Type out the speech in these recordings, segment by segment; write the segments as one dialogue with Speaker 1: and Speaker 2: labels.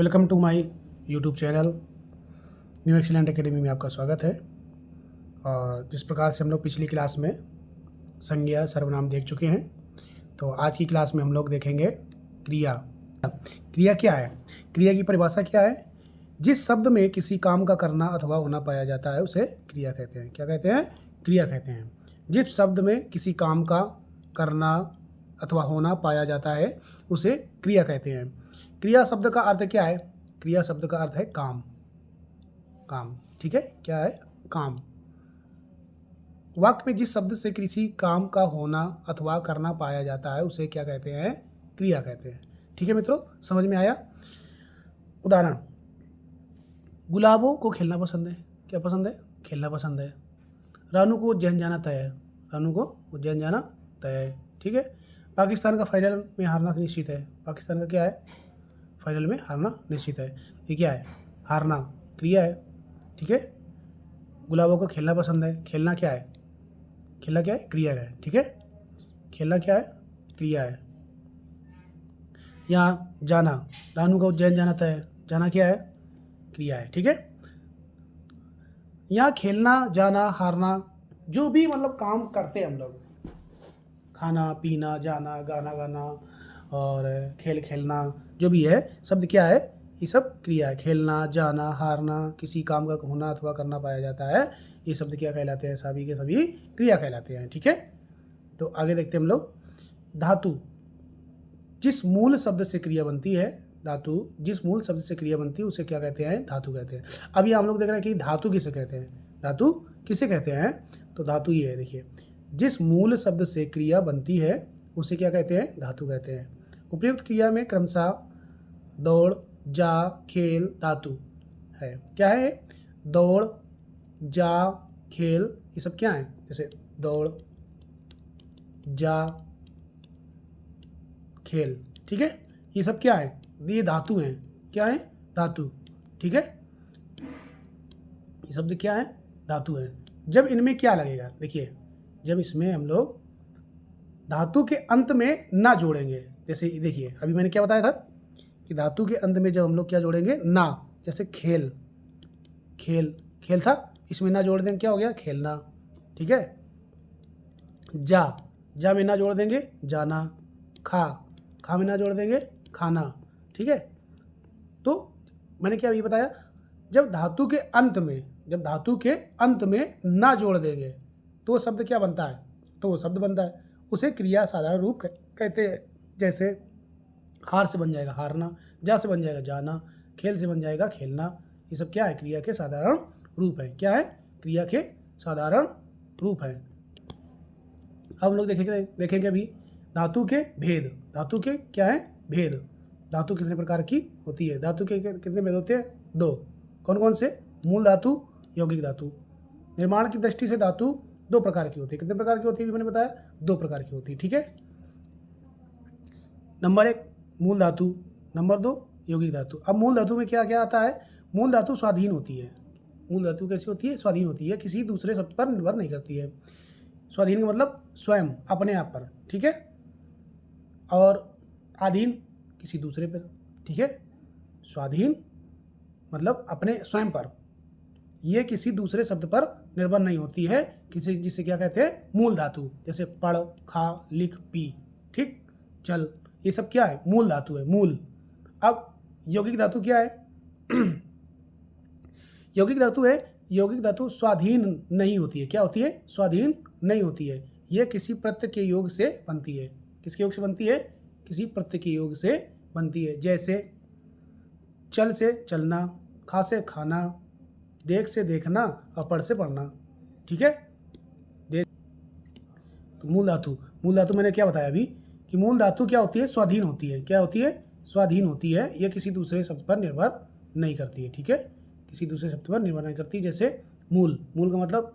Speaker 1: Welcome to my YouTube channel new excellent academy में आपका स्वागत है। और जिस प्रकार से हम लोग पिछली क्लास में संज्ञा सर्वनाम देख चुके हैं, तो आज की क्लास में हम लोग देखेंगे क्रिया। क्रिया क्या है? क्रिया की परिभाषा क्या है? जिस शब्द में किसी काम का करना अथवा होना पाया जाता है उसे क्रिया कहते हैं। क्या कहते हैं? क्रिया कहते हैं। जिस शब्द में किसी काम का करना अथवा होना पाया जाता है उसे क्रिया कहते हैं। क्रिया शब्द का अर्थ क्या है? क्रिया शब्द का अर्थ है काम। काम, ठीक है? क्या है? काम। वाक्य में जिस शब्द से किसी काम का होना अथवा करना पाया जाता है उसे क्या कहते हैं? क्रिया कहते हैं। ठीक है मित्रों, समझ में आया? उदाहरण, गुलाबों को खेलना पसंद है। क्या पसंद है? खेलना पसंद है। रानू को उज्जैन जाना तय है। रानू को उज्जैन जाना तय है। ठीक है। पाकिस्तान का फाइनल में हारना निश्चित है। पाकिस्तान का क्या है? फाइनल में हारना निश्चित है। ये क्या है? हारना क्रिया है। ठीक है। गुलाबों को खेलना पसंद है। खेलना क्या है? खेलना क्या है? क्रिया है। ठीक है। खेलना क्या है? क्रिया है। यहाँ जाना, रानू का उज्जैन जाना तय है। जाना क्या है? क्रिया है। ठीक है। यहाँ खेलना, जाना, हारना, जो भी मतलब काम करते हैं हम लोग, खाना पीना, जाना, गाना गाना और खेल खेलना, जो भी है शब्द क्या है? ये सब क्रिया है। खेलना, जाना, हारना, किसी काम का होना अथवा करना पाया जाता है, ये शब्द क्या कहलाते हैं? सभी के सभी क्रिया कहलाते हैं। ठीक है। तो आगे देखते हैं हम लोग। धातु, जिस मूल शब्द से क्रिया बनती है, धातु जिस मूल शब्द से क्रिया बनती है उसे क्या कहते हैं? धातु कहते हैं। अब ये हम लोग देख रहे हैं कि धातु किसे कहते हैं। धातु किसे कहते हैं? तो धातु ये है, देखिए, जिस मूल शब्द से क्रिया बनती है उसे क्या कहते हैं? धातु कहते हैं। उपयुक्त क्रिया में क्रमशः दौड़, जा, खेल, धातु है। क्या है? दौड़, जा, खेल, ये सब क्या है? जैसे दौड़, जा, खेल। ठीक है। ये सब क्या है? ये धातु हैं। क्या है? धातु। ठीक है। ये शब्द क्या है? धातु है। जब इनमें क्या लगेगा? देखिए, जब इसमें हम लोग धातु के अंत में ना जोड़ेंगे, जैसे देखिए अभी मैंने क्या बताया था कि धातु के अंत में जब हम लोग क्या जोड़ेंगे? ना। जैसे खेल, खेल, खेल था, इसमें ना जोड़ देंगे, क्या हो गया? खेलना। ठीक है। जा, जा में ना जोड़ देंगे, जाना। खा, खा में ना जोड़ देंगे, खाना। ठीक है। तो मैंने क्या अभी बताया, जब धातु के अंत में, जब धातु के अंत में ना जोड़ देंगे तो शब्द क्या बनता है? तो वो शब्द बनता है, उसे क्रिया साधारण रूप कहते हैं। जैसे हार से बन जाएगा हारना, जा से बन जाएगा जाना, खेल से बन जाएगा खेलना। ये सब क्या है? क्रिया के साधारण रूप है। क्या है? क्रिया के साधारण रूप है। अब हम लोग देखेंगे अभी धातु के भेद। धातु के क्या है? भेद। धातु कितने प्रकार की होती है? धातु के कितने भेद होते हैं? दो। कौन कौन से? मूल धातु, यौगिक धातु। निर्माण की दृष्टि से धातु दो प्रकार की होती है। कितने प्रकार की होती है? मैंने बताया, दो प्रकार की होती है। ठीक है। नंबर 1 मूल धातु, नंबर 2 यौगिक धातु। अब मूल धातु में क्या क्या आता है? मूल धातु स्वाधीन होती है। मूल धातु कैसी होती है? स्वाधीन होती है, किसी दूसरे शब्द पर निर्भर नहीं करती है। स्वाधीन का मतलब स्वयं, अपने आप पर। ठीक है। और आधीन, किसी दूसरे पर। ठीक है। स्वाधीन मतलब अपने स्वयं पर, ये किसी दूसरे शब्द पर निर्भर नहीं होती है। किसी, जिसे क्या कहते हैं? मूल धातु। जैसे पढ़, खा, लिख, पी, ठीक, चल, ये सब क्या है? मूल धातु है, मूल। अब यौगिक धातु क्या है? यौगिक धातु है, यौगिक धातु स्वाधीन नहीं होती है। क्या होती है? स्वाधीन नहीं होती है। यह किसी प्रत्यय के योग से बनती है। किसके योग से बनती है? किसी प्रत्यय के योग से बनती है। जैसे चल से चलना, खा से खाना, देख से देखना और पढ़ से पढ़ना। ठीक है। देख, तो मूल धातु, मूल धातु मैंने क्या बताया अभी कि मूल धातु क्या होती है? स्वाधीन होती है। क्या होती है? स्वाधीन होती है। यह किसी दूसरे शब्द पर निर्भर नहीं करती है। ठीक है। किसी दूसरे शब्द पर निर्भर नहीं करती। जैसे मूल, मूल का मतलब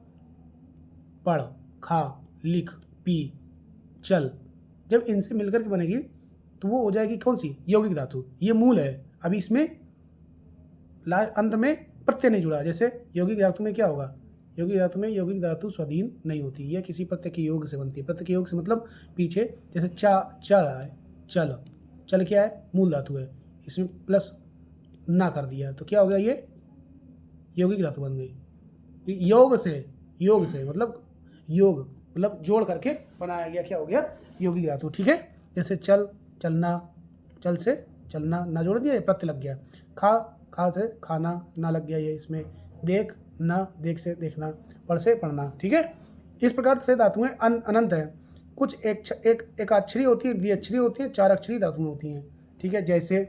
Speaker 1: पढ़, खा, लिख, पी, चल, जब इनसे मिलकर के बनेगी तो वो हो जाएगी कौन सी? यौगिक धातु। ये मूल है। अभी इसमें अंत में प्रत्यय नहीं जुड़ा। जैसे यौगिक धातु में क्या होगा? यौगिक धातु में यौगिक धातु स्वाधीन नहीं होती, यह किसी प्रत्यय के योग से बनती है। प्रत्यय के योग से मतलब पीछे, जैसे चल है, चल, चल क्या है? मूल धातु है। इसमें प्लस ना कर दिया, तो क्या हो गया, ये यौगिक धातु बन गई। योग से मतलब योग मतलब जोड़ करके बनाया गया, क्या हो गया, यौगिक धातु। ठीक है, जैसे चल, चलना, चल से चलना, ना जोड़ दिया, ये प्रत्यय लग गया। खा से खाना, ना लग गया ये इसमें। देख, ना, देख से देखना। पढ़ से पढ़ना। ठीक है, इस प्रकार से धातुएं अनंत हैं। कुछ एक अक्षरी होती है, द्विअक्षरी होती है, चार अक्षरी धातुएं होती हैं। ठीक है, जैसे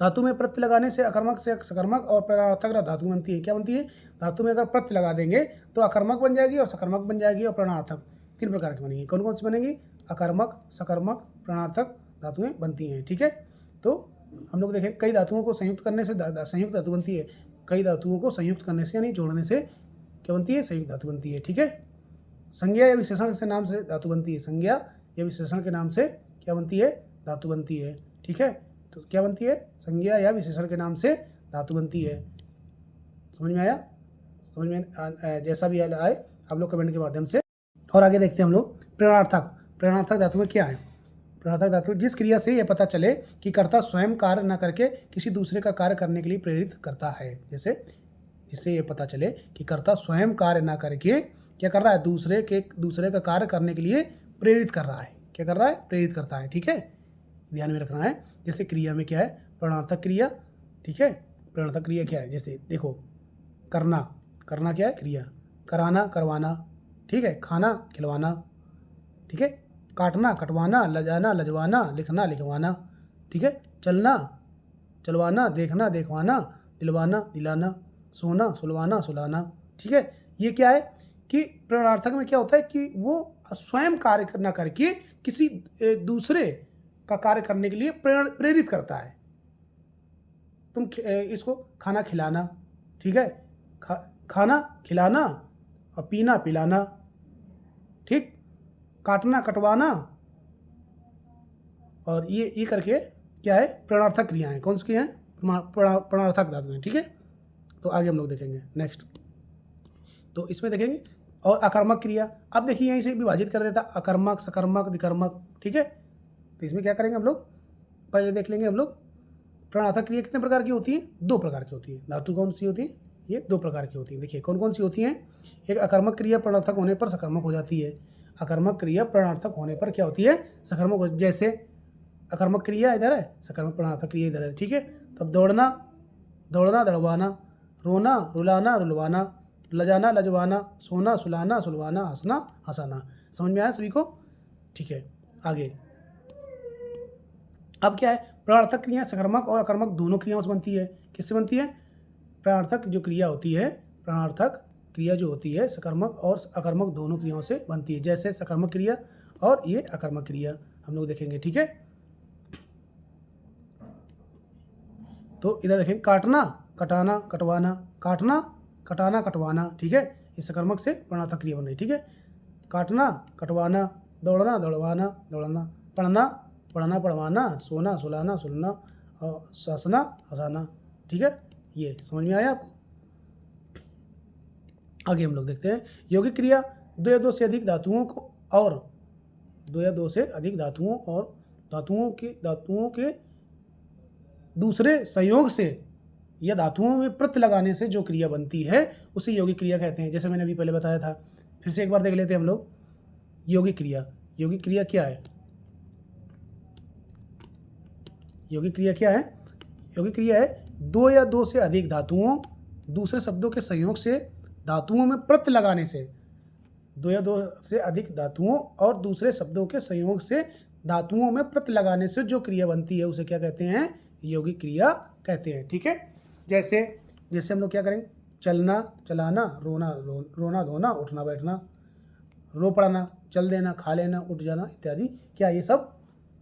Speaker 1: धातु में प्रत्यय लगाने से अकर्मक से सकर्मक और प्रणर्थक धातु बनती है। क्या बनती है, धातु में अगर प्रत्यय लगा देंगे तो अकर्मक बन जाएगी और सकर्मक बन जाएगी और प्रणर्थक, 3 प्रकार की बनेगी। कौन कौन सी बनेगी, अकर्मक, सकर्मक, प्रणर्थक धातुएं बनती हैं। ठीक है, तो हम लोग देखें कई धातुओं को संयुक्त करने से संयुक्त धातु बनती है। कई धातुओं को संयुक्त करने से यानी जोड़ने से क्या बनती है, संयुक्त धातु बनती है। ठीक है, संज्ञा या विशेषण से नाम से धातु बनती है। संज्ञा या विशेषण के नाम से क्या बनती है, धातु बनती है। ठीक है, तो क्या बनती है, संज्ञा या विशेषण के नाम से धातु बनती है। समझ में आया, समझ में जैसा भी आए आप लोग कमेंट के माध्यम से। और आगे देखते हैं हम लोग प्रेरणार्थक धातु में क्या है। प्रेरणार्थक धातु जिस क्रिया से यह पता चले कि कर्ता स्वयं कार्य न करके किसी दूसरे का कार्य करने के लिए प्रेरित करता है। जैसे जिससे ये पता चले कि कर्ता स्वयं कार्य न करके क्या कर रहा है, दूसरे का कार्य करने के लिए प्रेरित कर रहा है। क्या कर रहा है, प्रेरित करता है। ठीक है, ध्यान में रखना है। जैसे क्रिया में क्या है, प्रेरणार्थक क्रिया। ठीक है, प्रेरणार्थक क्रिया क्या है, जैसे देखो करना क्या है, क्रिया। कराना, करवाना। ठीक है, खाना, खिलवाना। ठीक है, काटना, कटवाना, लजाना, लजवाना, लिखना, लिखवाना। ठीक है, चलना, चलवाना, देखना, देखवाना, दिलवाना, दिलाना, सोना, सुलवाना, सुलाना। ठीक है, ये क्या है कि प्रेरणार्थक में क्या होता है कि वो स्वयं कार्य न करके किसी दूसरे का कार्य करने के लिए प्रेरित करता है। तुम इसको खाना खिलाना। ठीक है, खाना खिलाना और पीना पिलाना। ठीक, काटना, कटवाना, और ये करके क्या है, प्रेरणार्थक क्रियाएं। कौन सी हैं, प्रेरणार्थक धातु हैं। ठीक है, तो आगे हम लोग देखेंगे नेक्स्ट। तो इसमें देखेंगे और अकर्मक क्रिया। अब देखिए यहीं से विभाजित कर देता, अकर्मक, सकर्मक, विकर्मक। ठीक है, तो इसमें क्या करेंगे हम लोग, पहले देख लेंगे हम लोग प्रेरणार्थक क्रिया कितने प्रकार की होती है, 2 प्रकार की होती है। धातु कौन सी होती है, ये 2 प्रकार की होती है। देखिए कौन कौन सी होती हैं। एक अकर्मक क्रिया प्रेरणार्थक होने पर सकर्मक हो जाती है। अकर्मक क्रिया प्रेरणार्थक होने पर क्या होती है, सकर्मक हो। जैसे अकर्मक क्रिया इधर है, सकर्मक प्रेरणार्थक क्रिया इधर है। ठीक है, तब दौड़ना, दड़वाना, रोना, रुलाना, रुलवाना, लजाना, लजवाना, सोना, सुलाना, सुलवाना, हंसना, हंसाना। समझ में आया सभी को। ठीक है, आगे अब क्या है, प्रेरणार्थक क्रिया सकर्मक और अकर्मक दोनों क्रियाओं से बनती है। किससे बनती है, प्रेरणार्थक जो क्रिया होती है, प्रेरणार्थक क्रिया जो होती है सकर्मक और अकर्मक दोनों क्रियाओं से बनती है। जैसे सकर्मक क्रिया और ये अकर्मक क्रिया हम लोग देखेंगे। ठीक है, तो इधर देखें काटना, कटाना, कटवाना, काटना, कटाना, कटवाना। ठीक है, इस सकर्मक से प्रेरणार्थक क्रिया बन रही। ठीक है, काटना, कटवाना, दौड़ना, दौड़वाना, दौड़ना, पढ़ना, पढ़ना, पढ़वाना, सोना, सुलाना, सुलना, और हंसना, हंसाना। ठीक है, ये समझ में आया आपको। आगे हम लोग देखते हैं यौगिक क्रिया। 2 या 2 से अधिक धातुओं को और 2 या 2 से अधिक धातुओं और धातुओं के दूसरे संयोग से या धातुओं में प्रत्यय लगाने से जो क्रिया बनती है उसे यौगिक क्रिया कहते हैं। जैसे मैंने अभी पहले बताया था, फिर से एक बार देख लेते हैं हम लोग यौगिक क्रिया। यौगिक क्रिया क्या है, यौगिक क्रिया क्या है, यौगिक क्रिया है 2 या 2 से अधिक धातुओं दूसरे शब्दों के संयोग से धातुओं में प्रत्यय लगाने से। 2 या 2 से अधिक धातुओं और दूसरे शब्दों के संयोग से धातुओं में प्रत्यय लगाने से जो क्रिया बनती है उसे क्या कहते हैं, यौगिक क्रिया कहते हैं। ठीक है, जैसे हम लोग क्या करेंगे, चलना, चलाना, रोना धोना, उठना बैठना, रो पड़ना, चल देना, खा लेना, उठ जाना इत्यादि। क्या ये सब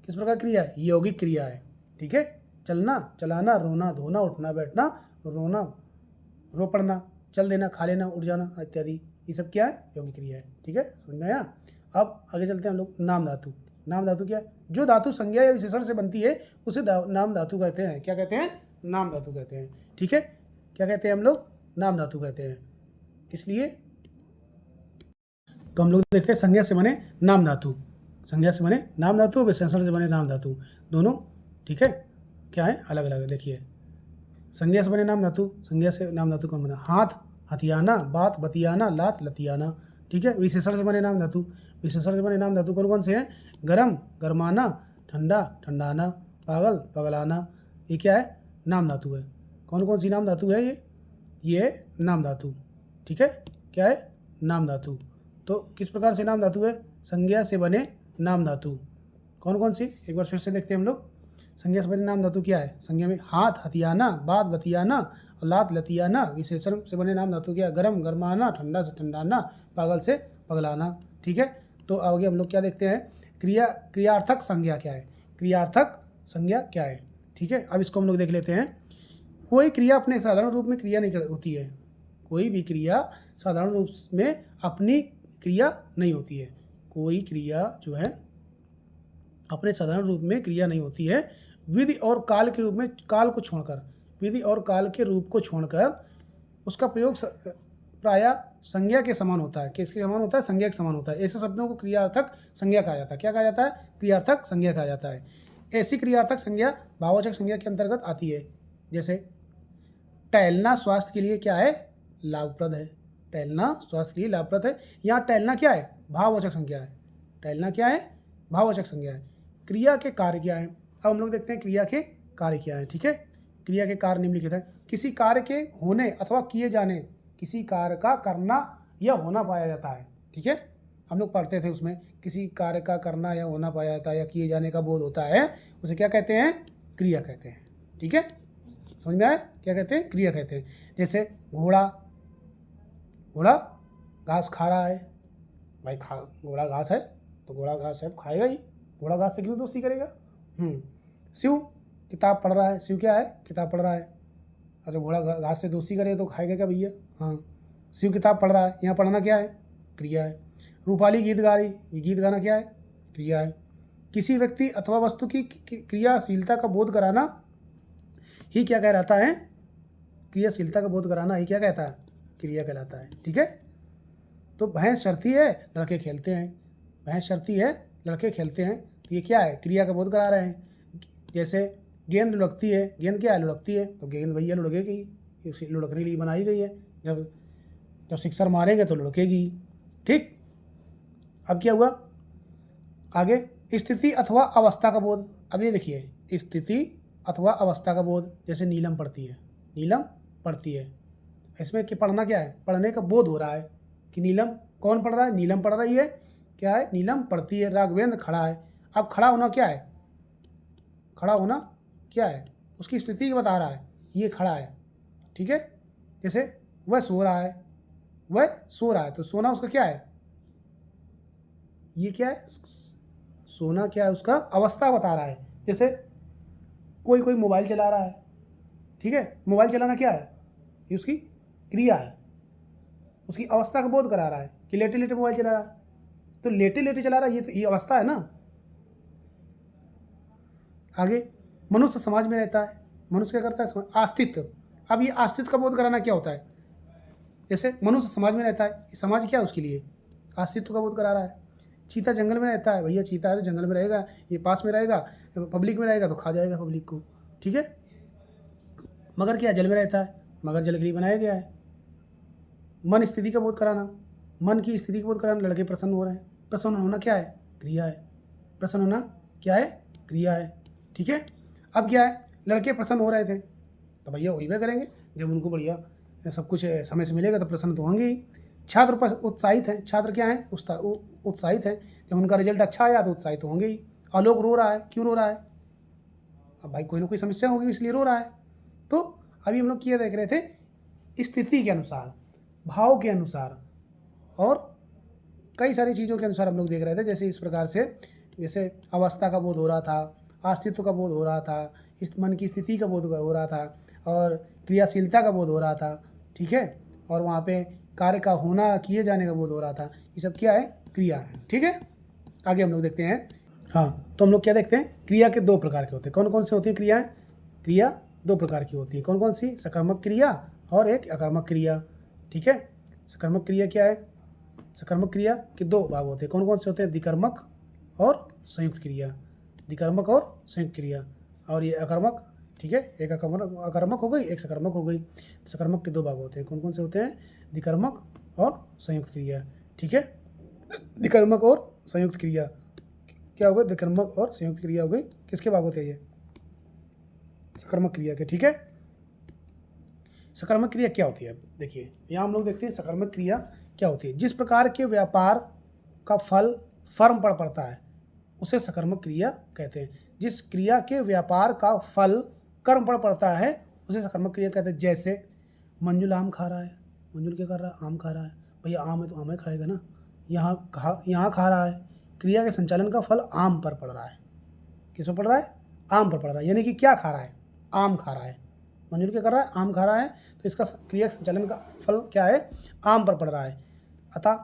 Speaker 1: किस प्रकार क्रिया है, यौगिक क्रिया है। ठीक है, चलना, चलाना, रोना धोना, उठना बैठना, रो पड़ना, चल देना, खा लेना, उठ जाना इत्यादि, ये सब क्या है, यौगिक क्रिया है। ठीक है, समझ में आया। अब आगे चलते हैं हम लोग नाम धातु। नाम धातु क्या है, जो धातु संज्ञा या विशेषण से बनती है उसे नाम धातु कहते हैं। क्या कहते हैं, नाम धातु कहते हैं। ठीक है, क्या कहते हैं हम लोग, नाम धातु कहते हैं। इसलिए तो हम लोग देखते हैं संज्ञा से बने नाम धातु, संज्ञा से बने नाम धातु, विशेषण से बने नाम धातु, दोनों। ठीक है, क्या है, अलग अलग है। देखिए संज्ञा से बने नाम धातु, संज्ञा से नाम धातु कौन बना? हाथ हथियाना, बात बतियाना, लात लतियाना। ठीक है। विशेषण से बने नाम धातु, विशेषण से बने नाम धातु कौन कौन से हैं? गरम गरमाना, ठंडा ठंडाना, पागल पगलाना। ये क्या है? नाम धातु है। कौन कौन सी नाम धातु है ये नाम धातु। ठीक है। क्या है? नाम धातु। तो किस प्रकार से नाम धातु है? संज्ञा से बने नाम धातु। कौन कौन सी? एक बार फिर से देखते हैं हम लोग। संज्ञा से बने नाम धातु क्या है? संज्ञा में हाथ हथियाना, बात बतियाना और लात लतियाना। विशेषण से बने नाम धातु क्या है? गरम गरमाना, ठंडा से ठंडाना, पागल से पगलाना। ठीक है। तो आगे हम लोग क्या देखते हैं? क्रियार्थक संज्ञा क्या है? क्रियार्थक संज्ञा क्या है? ठीक है। अब इसको हम लोग देख लेते हैं। कोई क्रिया अपने साधारण रूप में क्रिया नहीं होती है। कोई भी क्रिया साधारण रूप में अपनी क्रिया नहीं होती है। कोई क्रिया जो है अपने साधारण रूप में क्रिया नहीं होती है। विधि और काल के रूप में, काल को छोड़कर, विधि और काल के रूप को छोड़कर उसका प्रयोग प्रायः संज्ञा के समान होता है। किसके समान होता है? संज्ञा के समान होता है। ऐसे शब्दों को क्रियार्थक संज्ञा कहा जाता है। क्या कहा जाता है? क्रियार्थक संज्ञा कहा जाता है। ऐसी क्रियार्थक संज्ञा भाववाचक संज्ञा के अंतर्गत आती है। जैसे टहलना स्वास्थ्य के लिए क्या है? लाभप्रद है। टहलना स्वास्थ्य के लिए लाभप्रद है। यहाँ टहलना क्या है? भाववाचक संज्ञा है। टहलना क्या है? भाववाचक संज्ञा है। क्रिया के कार्य क्या है? अब हम लोग देखते हैं क्रिया के कार्य क्या है। ठीक है। क्रिया के कार्य निम्नलिखित है। किसी कार्य के होने अथवा किए जाने, किसी कार्य का करना या होना पाया जाता है। ठीक है। हम लोग पढ़ते थे उसमें, किसी कार्य का करना या होना पाया जाता है या किए जाने का बोध होता है, उसे क्या कहते हैं? क्रिया कहते हैं। ठीक है। समझ में आया? क्या कहते हैं? क्रिया कहते हैं। जैसे घोड़ा, घोड़ा घास खा रहा है। भाई घोड़ा घास है तो घोड़ा घास है तो खाएगा ही। घोड़ा घास से क्यों दोस्ती करेगा? शिव किताब पढ़ रहा है। शिव क्या है? किताब पढ़ रहा है। अरे घोड़ा घास से दोस्ती करे तो खाएगा क्या भैया? हाँ, शिव किताब पढ़ रहा है। यहाँ पढ़ना क्या है? क्रिया है। रूपाली गीत गा रही, ये गीत गाना क्या है? क्रिया है। किसी व्यक्ति अथवा वस्तु की क्रियाशीलता का बोध कराना ही क्या कहलाता है? क्रियाशीलता का बोध कराना ही क्या कहता है? क्रिया कहलाता है। ठीक है। तो भैंस चरती है, लड़के खेलते हैं। भैंस चरती है, लड़के खेलते हैं, तो ये क्या है? क्रिया का बोध करा रहे हैं। जैसे गेंद लुढ़कती है, गेंद क्या है? लुढ़कती है, तो गेंद भैया लुढ़केगी, उसे लुढ़कने के लिए बनाई गई है। जब सिक्सर मारेंगे तो लुढ़केगी। ठीक। अब क्या हुआ आगे? स्थिति अथवा अवस्था का बोध। अब ये देखिए, स्थिति अथवा अवस्था का बोध। जैसे नीलम पढ़ती है, नीलम पढ़ती है, इसमें कि पढ़ना क्या है? पढ़ने का बोध हो रहा है कि नीलम, कौन पढ़ रहा है? नीलम पढ़ रही है। क्या है? नीलम पढ़ती है। राघवेंद्र खड़ा है। अब खड़ा होना क्या है? खड़ा होना क्या है? उसकी स्थिति बता रहा है, ये खड़ा है। ठीक है। जैसे वह सो रहा है, वह सो रहा है, तो सोना उसका क्या है? ये क्या है? सोना क्या है? उसका अवस्था बता रहा है। जैसे कोई मोबाइल चला रहा है। ठीक है। मोबाइल चलाना क्या है? ये उसकी क्रिया है। उसकी अवस्था का बोध करा रहा है कि लेटे लेटे मोबाइल चला रहा है, तो लेटे लेटे चला रहा है, ये अवस्था है ना। आगे, मनुष्य समाज में रहता है। मनुष्य क्या करता है? अस्तित्व। अब ये अस्तित्व का बोध कराना क्या होता है? जैसे मनुष्य समाज में रहता है, समाज क्या है उसके लिए? अस्तित्व का बोध करा रहा है। चीता जंगल में रहता है। भैया चीता है तो जंगल में रहेगा, ये पास में रहेगा, पब्लिक में रहेगा तो खा जाएगा पब्लिक को। ठीक है। मगर क्या? जल में रहता है, मगर जल के लिए बनाया गया है। मन स्थिति का बोध कराना, मन की स्थिति का बोध कराना। लड़के प्रसन्न हो रहे हैं, प्रसन्न होना क्या है? क्रिया है। प्रसन्न होना क्या है? क्रिया है। ठीक है। अब क्या है? लड़के प्रसन्न हो रहे थे, तो भैया वही भी करेंगे। जब उनको बढ़िया सब कुछ समय से मिलेगा तो प्रसन्न तो होंगे ही। छात्र उत्साहित हैं। छात्र क्या है? उत्साहित हैं। जब उनका रिजल्ट अच्छा आया तो उत्साहित तो होंगे ही। आलोक रो रहा है, क्यों रो रहा है? अब भाई कोई ना कोई समस्या होगी इसलिए रो रहा है। तो अभी हम लोग क्या देख रहे थे? स्थिति के अनुसार, भाव के अनुसार और कई सारी चीज़ों के अनुसार हम लोग देख रहे थे। जैसे इस प्रकार से, जैसे अवस्था का बोध हो रहा था, अस्तित्व का बोध हो रहा था, इस मन की स्थिति का बोध हो रहा था और क्रियाशीलता का बोध हो रहा था। ठीक है। और वहाँ पे कार्य का होना, किए जाने का बोध हो रहा था। ये सब क्या है? क्रिया है। ठीक है। आगे हम लोग देखते हैं। हाँ, तो हम लोग क्या देखते हैं? क्रिया के दो प्रकार के होते हैं। कौन कौन से होती हैं क्रियाएं? क्रिया दो प्रकार की होती है। कौन कौन सी? सकर्मक क्रिया और एक अकर्मक क्रिया। ठीक है। सकर्मक क्रिया क्या है? सकर्मक क्रिया के दो भाग होते हैं। कौन कौन से होते हैं? द्विकर्मक और संयुक्त क्रिया। द्विकर्मक और संयुक्त क्रिया। और ये अकर्मक ठीक है, एक अकर्मक हो गई, एक सकर्मक हो गई। तो सकर्मक के दो भाग होते हैं, कौन कौन से होते हैं? द्विकर्मक और संयुक्त क्रिया। ठीक है, द्विकर्मक और संयुक्त क्रिया क्या हो गई? द्विकर्मक और संयुक्त क्रिया हो गई। किसके भाग होते हैं ये? सकर्मक क्रिया के। ठीक है, सकर्मक क्रिया क्या होती है? देखिए यहाँ हम लोग देखते हैं सकर्मक क्रिया क्या होती है। जिस प्रकार के व्यापार का फल फर्म पर पड़ता है उसे सकर्मक क्रिया कहते हैं। जिस क्रिया के व्यापार का फल कर्म पर पड़ता है उसे सकर्मक क्रिया कहते हैं। जैसे मंजुल आम खा रहा है, मंजुल क्या कर रहा है? आम खा रहा है। भैया आम है तो आम ही खाएगा ना। यहाँ खा रहा है, क्रिया के संचालन का फल आम पर पड़ रहा है। किस पर पड़ रहा है? आम पर पड़ रहा है। यानी कि क्या खा रहा है? आम खा रहा है। मंजुल क्या कर रहा है? आम खा रहा है, तो इसका क्रिया संचालन का फल क्या है? आम पर पड़ रहा है, अतः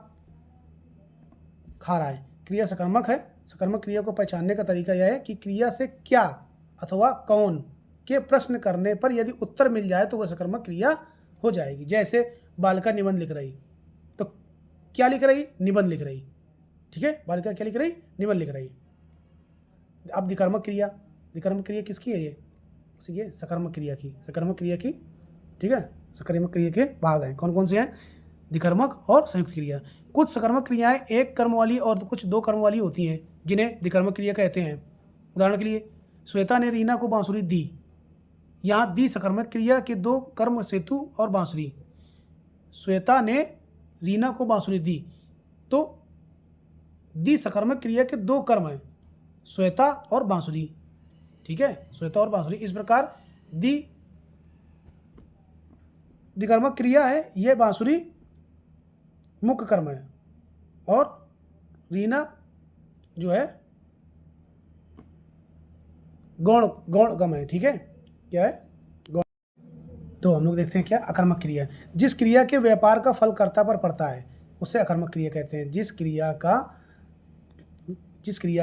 Speaker 1: खा रहा है। क्रिया सकर्मक है। सकर्मक क्रिया को पहचानने का तरीका यह है कि क्रिया से क्या अथवा कौन के प्रश्न करने पर यदि उत्तर मिल जाए तो वह सकर्मक क्रिया हो जाएगी। जैसे बालिका निबंध लिख रही, तो क्या लिख रही? निबंध लिख रही। ठीक है, बालिका क्या लिख रही? निबंध लिख रही। अब द्विकर्मक क्रिया, द्विकर्मक क्रिया किसकी है? ये सकर्मक क्रिया की, सकर्मक क्रिया की। ठीक है, सकर्मक क्रिया के भाग हैं, कौन कौन से हैं? द्विकर्मक और संयुक्त क्रिया। कुछ सकर्मक क्रियाएं एक कर्म वाली और कुछ दो कर्म वाली होती हैं जिन्हें द्विकर्मक क्रिया कहते हैं। उदाहरण के लिए श्वेता ने रीना को बांसुरी दी। यहाँ दी सकर्मक क्रिया के दो कर्म सेतु और बांसुरी। श्वेता ने रीना को बांसुरी दी, तो दी सकर्मक क्रिया के दो कर्म हैं, श्वेता और बांसुरी। ठीक है, श्वेता और बांसुरी। इस प्रकार दी द्विकर्मक क्रिया है, यह बांसुरी मुख्य कर्म है और रीना जो है गौण कर्म है। ठीक है, क्या है? गौण। तो हम लोग देखते हैं क्या? अकर्मक क्रिया। जिस क्रिया के व्यापार का फल कर्ता पर पड़ता है उसे अकर्मक क्रिया कहते हैं। जिस क्रिया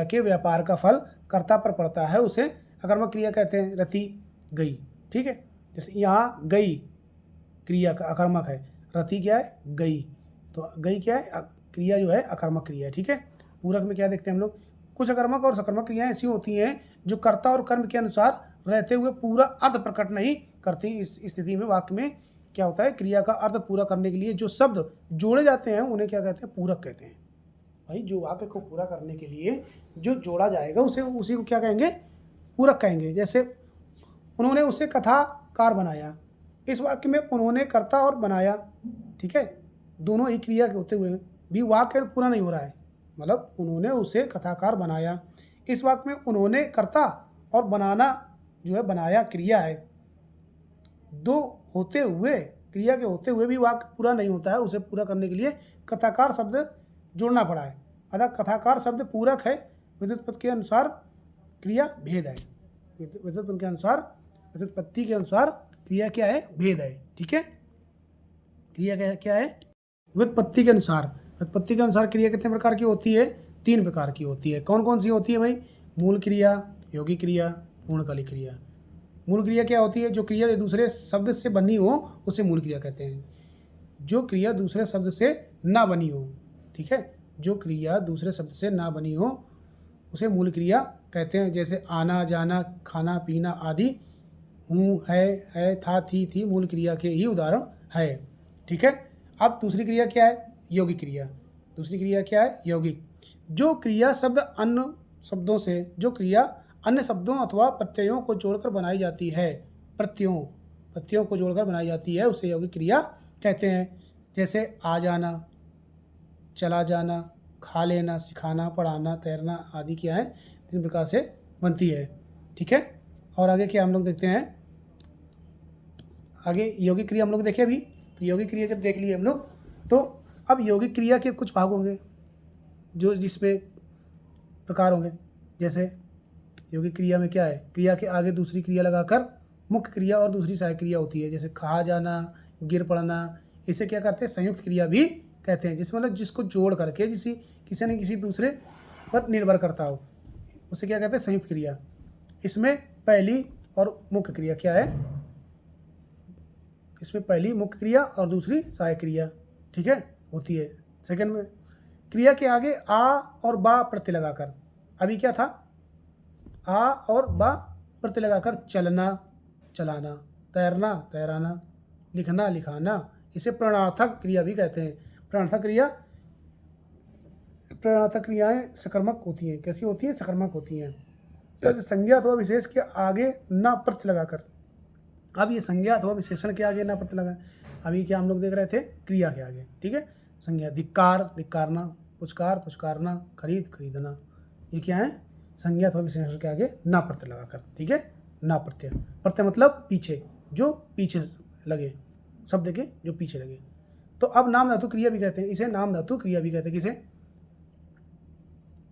Speaker 1: के व्यापार का फल कर्ता पर पड़ता है उसे अकर्मक क्रिया कहते हैं। रति गई। ठीक है, जैसे यहाँ गई क्रिया का अकर्मक है, रति क्या है? गई। तो गई क्या है? क्रिया जो है अकर्मक क्रिया है। ठीक है, पूरक में क्या देखते हैं हम लोग? कुछ अकर्मक और सकर्मक क्रियाएं ऐसी होती हैं जो कर्ता और कर्म के अनुसार रहते हुए पूरा अर्थ प्रकट नहीं करती। इस स्थिति में वाक्य में क्या होता है? क्रिया का अर्थ पूरा करने के लिए जो शब्द जोड़े जाते हैं उन्हें क्या कहते हैं? पूरक कहते हैं। भाई जो वाक्य को पूरा करने के लिए जो जोड़ा जाएगा उसी को क्या कहेंगे? पूरक कहेंगे। जैसे उन्होंने उसे कथाकार बनाया, इस वाक्य में उन्होंने कर्ता और बनाया। ठीक है, दोनों ही क्रिया के होते हुए भी वाक्य पूरा नहीं हो रहा है। मतलब उन्होंने उसे कथाकार बनाया, इस वाक्य में उन्होंने कर्ता और बनाना जो है बनाया क्रिया है। दो होते हुए क्रिया के होते हुए भी वाक्य पूरा नहीं होता है, उसे पूरा करने के लिए कथाकार शब्द जोड़ना पड़ा है। अतः कथाकार शब्द पूरक है। व्युत्पत्ति के अनुसार क्रिया भेद है। व्युत्पत्ति के अनुसार क्रिया क्या है? भेद है। ठीक है, क्रिया क्या है? व्युत्पत्ति के अनुसार क्रिया कितने प्रकार की होती है? 3 प्रकार की होती है। कौन कौन सी होती है भाई? मूल क्रिया, यौगिक क्रिया, पूर्णकालिक क्रिया। मूल क्रिया क्या होती है? जो क्रिया दूसरे शब्द से बनी हो उसे मूल क्रिया कहते हैं। जो क्रिया दूसरे शब्द से ना बनी हो, ठीक है, जो क्रिया दूसरे शब्द से ना बनी हो उसे मूल क्रिया कहते हैं। जैसे आना, जाना, खाना, पीना आदि हूँ, है, था, थी मूल क्रिया के ही उदाहरण है। ठीक है, अब दूसरी क्रिया क्या है? यौगिक क्रिया। दूसरी क्रिया क्या है? यौगिक। जो क्रिया अन्य शब्दों अथवा प्रत्ययों को जोड़कर बनाई जाती है, प्रत्ययों को जोड़कर बनाई जाती है, उसे यौगिक क्रिया कहते हैं। जैसे आ जाना, चला जाना, खा लेना, सिखाना, पढ़ाना, तैरना आदि क्या है? 3 प्रकार से बनती है। ठीक है, और आगे क्या हम लोग देखते हैं? आगे यौगिक क्रिया हम लोग देखे अभी। तो यौगिक क्रिया जब देख लिए हम लोग, तो अब यौगिक क्रिया के कुछ भाग होंगे जो जिसमें प्रकार होंगे। जैसे यौगिक क्रिया में क्या है? क्रिया के आगे दूसरी क्रिया लगाकर मुख्य क्रिया और दूसरी सहायक क्रिया होती है। जैसे खा जाना, गिर पड़ना, इसे क्या कहते हैं? संयुक्त क्रिया भी कहते हैं। जिसमें मतलब जिसको जोड़ करके किसी न किसी दूसरे पर निर्भर करता हो, उसे क्या कहते हैं? संयुक्त क्रिया। इसमें पहली और मुख्य क्रिया क्या है? इसमें पहली मुख्य क्रिया और दूसरी सहायक क्रिया, ठीक है, होती है। सेकंड में क्रिया के आगे आ और बा प्रत्यय लगाकर, अभी क्या था? आ और बा प्रत्यय लगाकर चलना, चलाना, तैरना, तैराना, लिखना, लिखाना। इसे प्रणार्थक क्रिया भी कहते हैं। प्रणार्थक क्रियाएं सकर्मक होती हैं। कैसी होती हैं? सकर्मक होती हैं। जैसे संज्ञा अथवा विशेष के आगे ना प्रत्यय लगाकर। अब ये संज्ञा अथवा विशेषण के आगे ना प्रत्यय लगा, अभी क्या हम लोग देख रहे थे? क्रिया के आगे। ठीक है, संज्ञा धिक्कार, धिक्कारना, पुचकार, पुचकारना, खरीद, खरीदना। ये क्या है? संज्ञा अथवा विशेषण के आगे ना प्रत्यय लगाकर। ठीक है, ना प्रत्यय। प्रत्यय मतलब पीछे, जो पीछे लगे, शब्द के जो पीछे लगे। तो अब नाम धातु क्रिया भी कहते हैं, इसे नाम धातु क्रिया भी कहते हैं। किसे?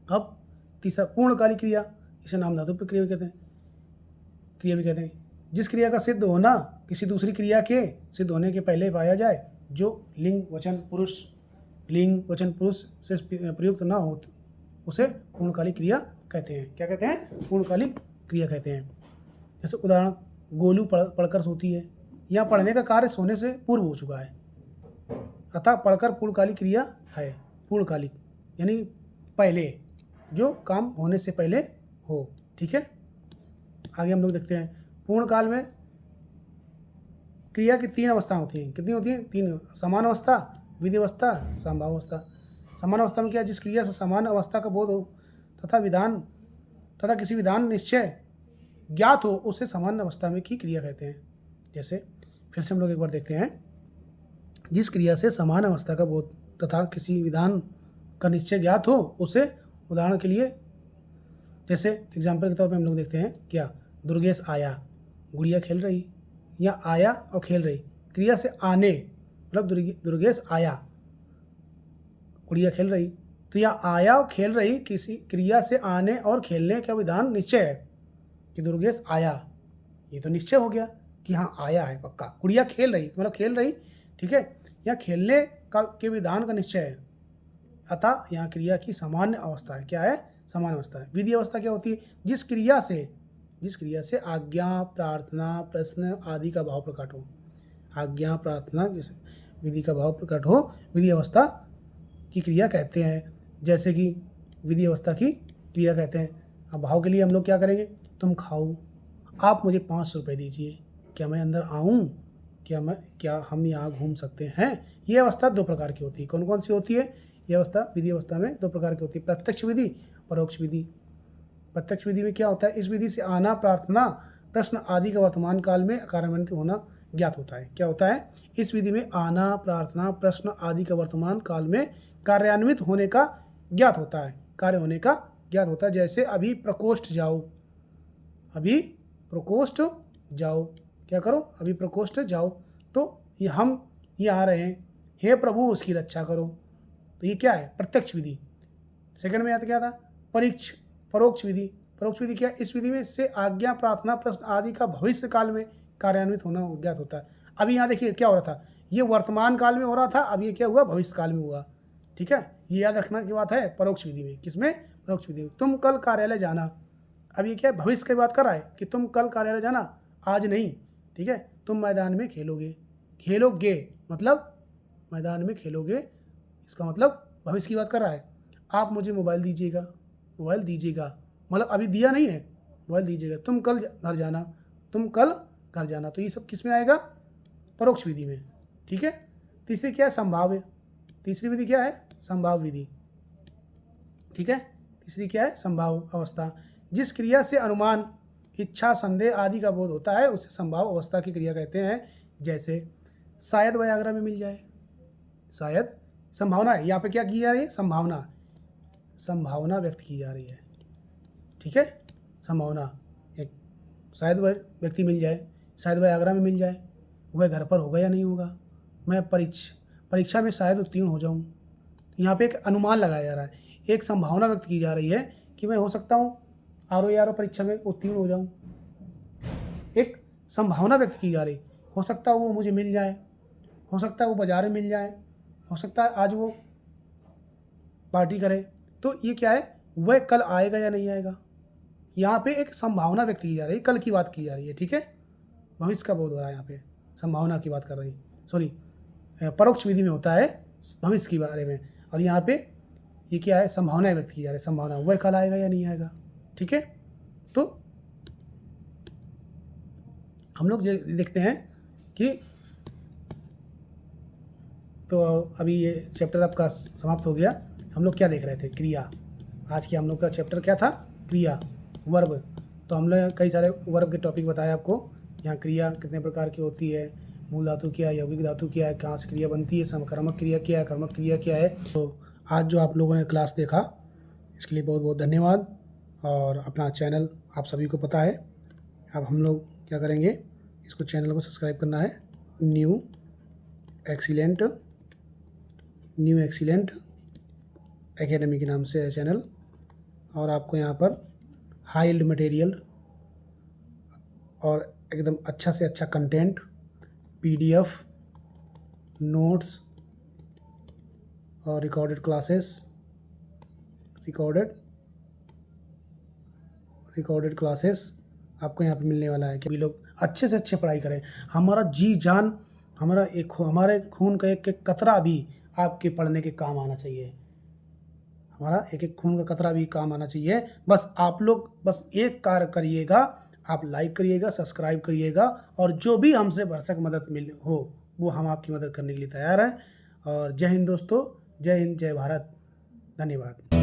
Speaker 1: अब तीसरा पूर्णकालिक क्रिया, इसे नाम धातु क्रिया भी कहते हैं, क्रिया भी कहते हैं। जिस क्रिया का सिद्ध होना किसी दूसरी क्रिया के सिद्ध होने के पहले पाया जाए, जो लिंग वचन पुरुष से प्रयुक्त ना हो, उसे पूर्णकालिक क्रिया कहते हैं। क्या कहते हैं? पूर्णकालिक क्रिया कहते हैं। जैसे उदाहरण, गोलू पढ़कर सोती है। यह पढ़ने का कार्य सोने से पूर्व हो चुका है, अतः पढ़कर पूर्णकालिक क्रिया है। पूर्णकालिक यानी पहले, जो काम होने से पहले हो। ठीक है, आगे हम लोग देखते हैं। पूर्ण काल में क्रिया की 3 अवस्थाएं होती हैं। कितनी होती हैं? 3। समान अवस्था, विधि अवस्था, संभाव अवस्था। समान अवस्था में क्या? जिस क्रिया से समान अवस्था का बोध हो तथा किसी विधान निश्चय ज्ञात हो, उसे समान अवस्था में की क्रिया कहते हैं। जैसे फिर से हम लोग एक बार देखते हैं। जिस क्रिया से समान अवस्था का बोध तथा किसी विधान का निश्चय ज्ञात हो, उसे, उदाहरण के लिए जैसे एग्जाम्पल के तौर पे हम लोग देखते हैं, क्या? दुर्गेश आया, गुड़िया खेल रही, या आया और खेल रही। क्रिया से आने मतलब दुर्गेश आया, गुड़िया खेल रही। तो यह आया और खेल रही किसी क्रिया से आने और खेलने का विधान निश्चय है कि दुर्गेश आया। ये तो निश्चय हो गया कि हाँ आया है पक्का। गुड़िया खेल रही मतलब खेल रही। ठीक है, या खेलने का के विधान का निश्चय है, अतः यहाँ क्रिया की सामान्य अवस्था है। क्या है? सामान्य अवस्था है। विधि अवस्था क्या होती है? जिस क्रिया से आज्ञा, प्रार्थना, प्रश्न आदि का भाव प्रकट हो। आज्ञा, प्रार्थना, जिस विधि का भाव प्रकट हो, विधि अवस्था की क्रिया कहते हैं। जैसे कि विधि अवस्था की क्रिया कहते हैं। अब भाव के लिए हम लोग क्या करेंगे? तुम खाओ, आप मुझे 500 रुपये दीजिए, क्या मैं अंदर आऊँ, क्या हम यहाँ घूम सकते हैं। ये अवस्था 2 प्रकार की होती है। कौन कौन सी होती है? ये अवस्था विधि अवस्था में 2 प्रकार की होती है, प्रत्यक्ष विधि, परोक्ष विधि। प्रत्यक्ष विधि में क्या होता है? इस विधि से आना, प्रार्थना, प्रश्न आदि का वर्तमान काल में कार्यान्वित होना ज्ञात होता है। क्या होता है? इस विधि में आना, प्रार्थना, प्रश्न आदि का वर्तमान काल में कार्यान्वित होने का ज्ञात होता है, कार्य होने का ज्ञात होता है। जैसे अभी प्रकोष्ठ जाओ, अभी प्रकोष्ठ जाओ, क्या करो? अभी प्रकोष्ठ जाओ। तो ये आ रहे हैं, हे प्रभु उसकी रक्षा करो। तो ये क्या है? प्रत्यक्ष विधि। सेकंड में याद क्या था? परोक्ष विधि। परोक्ष विधि क्या? इस विधि में से आज्ञा, प्रार्थना, प्रश्न आदि का भविष्य काल में कार्यान्वित होना ज्ञात होता है। अभी यहाँ देखिए क्या हो रहा था, ये वर्तमान काल में हो रहा था, अब ये क्या हुआ? भविष्य काल में हुआ। ठीक है, ये याद रखना की बात है परोक्ष विधि में। किसमें? परोक्ष विधि में। तुम कल कार्यालय जाना, अब ये क्या है? भविष्य की बात कर रहा है कि तुम कल कार्यालय जाना, आज नहीं। ठीक है, तुम मैदान में खेलोगे मतलब मैदान में खेलोगे, इसका मतलब भविष्य की बात कर रहा है। आप मुझे मोबाइल दीजिएगा मतलब अभी दिया नहीं है, मोबाइल दीजिएगा। तुम कल घर जाना, तो ये सब किस में आएगा? परोक्ष विधि में। ठीक है, तीसरी क्या है? संभाव्य। तीसरी विधि क्या है? संभाव्य विधि। ठीक है, तीसरी क्या है? संभाव्य अवस्था। जिस क्रिया से अनुमान, इच्छा, संदेह आदि का बोध होता है, उसे संभाव्य अवस्था की क्रिया कहते हैं। जैसे शायद व्याग्रह में मिल जाए, शायद संभावना है। यहाँ पे क्या की जा रही है? संभावना व्यक्त की जा रही है। ठीक है, संभावना, एक शायद वह व्यक्ति मिल जाए, शायद वह आगरा में मिल जाए, वह घर पर होगा या नहीं होगा, मैं परीक्षा में शायद उत्तीर्ण हो जाऊं। यहाँ पे एक अनुमान लगाया जा रहा है, एक संभावना व्यक्त की जा रही है कि मैं हो सकता हूँ RO परीक्षा में उत्तीर्ण हो जाऊँ। एक संभावना व्यक्त की जा रही, हो सकता है वो मुझे मिल जाए, हो सकता है वो बाजार में मिल जाए, हो सकता है आज वो पार्टी करे। तो ये क्या है? वह कल आएगा या नहीं आएगा। यहाँ पे एक संभावना व्यक्त की जा रही है, कल की बात की जा रही है। ठीक है, भविष्य का बोध हो रहा है, यहाँ पे संभावना की बात कर रही है। परोक्ष विधि में होता है भविष्य के बारे में, और यहाँ पे ये क्या है? संभावना व्यक्त की जा रही है, संभावना, वह कल आएगा या नहीं आएगा। ठीक है, तो हम लोग देखते हैं कि तो अभी ये चैप्टर आपका समाप्त हो गया। हम लोग क्या देख रहे थे? क्रिया। आज के हम लोग का चैप्टर क्या था? क्रिया, वर्ब। तो हम लोग कई सारे वर्ब के टॉपिक बताए आपको। यहाँ क्रिया कितने प्रकार की होती है, मूल धातु क्या है, यौगिक धातु क्या है, कहाँ से क्रिया बनती है, समकर्मक क्रिया क्या है, कर्मक क्रिया क्या है। तो आज जो आप लोगों ने क्लास देखा इसके लिए बहुत बहुत धन्यवाद। और अपना चैनल आप सभी को पता है। अब हम लोग क्या करेंगे, इसको चैनल को सब्सक्राइब करना है। न्यू एक्सीलेंट एकेडमी के नाम से है चैनल। और आपको यहाँ पर हाई यील्ड मटेरियल और एकदम अच्छा से अच्छा कंटेंट, PDF, नोट्स और रिकॉर्डेड क्लासेस आपको यहाँ पे मिलने वाला है कि भी लोग अच्छे से अच्छे पढ़ाई करें। हमारा जी जान, हमारे खून का एक एक कतरा भी आपके पढ़ने के काम आना चाहिए। हमारा एक एक खून का कतरा भी काम आना चाहिए। बस आप लोग बस एक कार्य करिएगा, आप लाइक करिएगा, सब्सक्राइब करिएगा, और जो भी हमसे भरसक मदद मिल हो वो हम आपकी मदद करने के लिए तैयार हैं। और जय हिंद दोस्तों, जय हिंद, जय भारत, धन्यवाद।